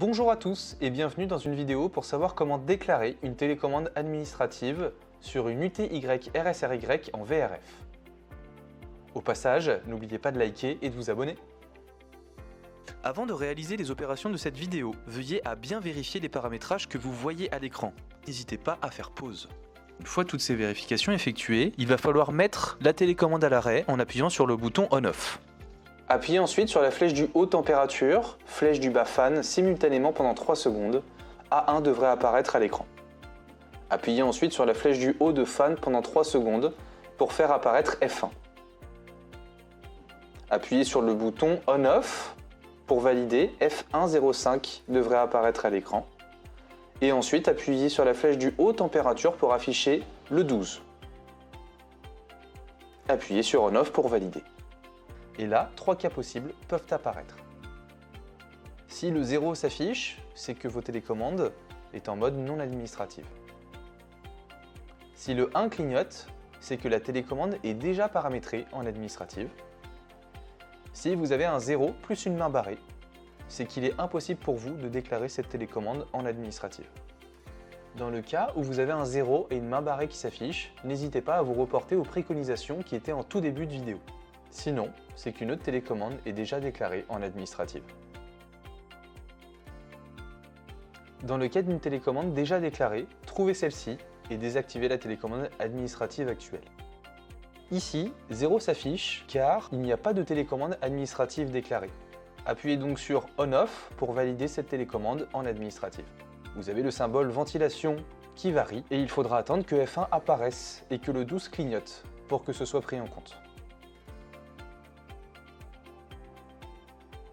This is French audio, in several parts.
Bonjour à tous et bienvenue dans une vidéo pour savoir comment déclarer une télécommande administrative sur une UTY RSRY en VRF. Au passage, n'oubliez pas de liker et de vous abonner. Avant de réaliser les opérations de cette vidéo, veuillez à bien vérifier les paramétrages que vous voyez à l'écran. N'hésitez pas à faire pause. Une fois toutes ces vérifications effectuées, il va falloir mettre la télécommande à l'arrêt en appuyant sur le bouton On/Off. Appuyez ensuite sur la flèche du haut température, flèche du bas fan simultanément pendant 3 secondes. A1 devrait apparaître à l'écran. Appuyez ensuite sur la flèche du haut de fan pendant 3 secondes pour faire apparaître F1. Appuyez sur le bouton On/Off pour valider, F1.05 devrait apparaître à l'écran. Et ensuite appuyez sur la flèche du haut température pour afficher le 12. Appuyez sur On/Off pour valider. Et là, 3 cas possibles peuvent apparaître. Si le 0 s'affiche, c'est que votre télécommande est en mode non administrative. Si le 1 clignote, c'est que la télécommande est déjà paramétrée en administrative. Si vous avez un 0 plus une main barrée, c'est qu'il est impossible pour vous de déclarer cette télécommande en administrative. Dans le cas où vous avez un 0 et une main barrée qui s'affiche, n'hésitez pas à vous reporter aux préconisations qui étaient en tout début de vidéo. Sinon, c'est qu'une autre télécommande est déjà déclarée en administrative. Dans le cas d'une télécommande déjà déclarée, trouvez celle-ci et désactivez la télécommande administrative actuelle. Ici, 0 s'affiche car il n'y a pas de télécommande administrative déclarée. Appuyez donc sur On/Off pour valider cette télécommande en administrative. Vous avez le symbole ventilation qui varie et il faudra attendre que F1 apparaisse et que le 12 clignote pour que ce soit pris en compte.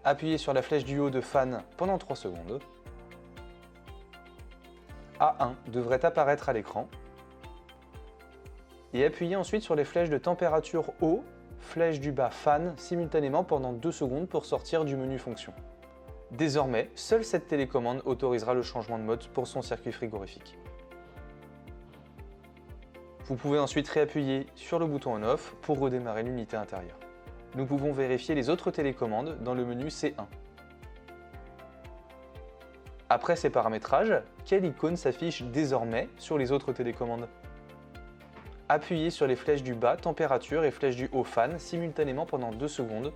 Appuyez sur la flèche du haut de fan pendant 3 secondes. A1 devrait apparaître à l'écran. Et appuyez ensuite sur les flèches de température haut, flèche du bas fan simultanément pendant 2 secondes pour sortir du menu fonction. Désormais, seule cette télécommande autorisera le changement de mode pour son circuit frigorifique. Vous pouvez ensuite réappuyer sur le bouton On/Off pour redémarrer l'unité intérieure. Nous pouvons vérifier les autres télécommandes dans le menu C1. Après ces paramétrages, quelle icône s'affiche désormais sur les autres télécommandes? Appuyez sur les flèches du bas température et flèche du haut fan simultanément pendant 2 secondes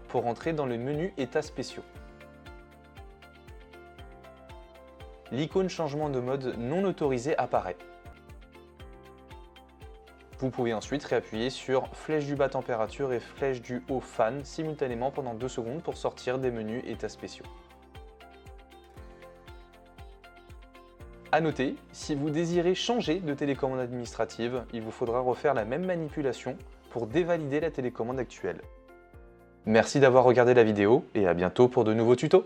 pour entrer dans le menu états spéciaux. L'icône changement de mode non autorisé apparaît. Vous pouvez ensuite réappuyer sur flèche du bas température et flèche du haut fan simultanément pendant 2 secondes pour sortir des menus états spéciaux. A noter, si vous désirez changer de télécommande administrative, il vous faudra refaire la même manipulation pour dévalider la télécommande actuelle. Merci d'avoir regardé la vidéo et à bientôt pour de nouveaux tutos.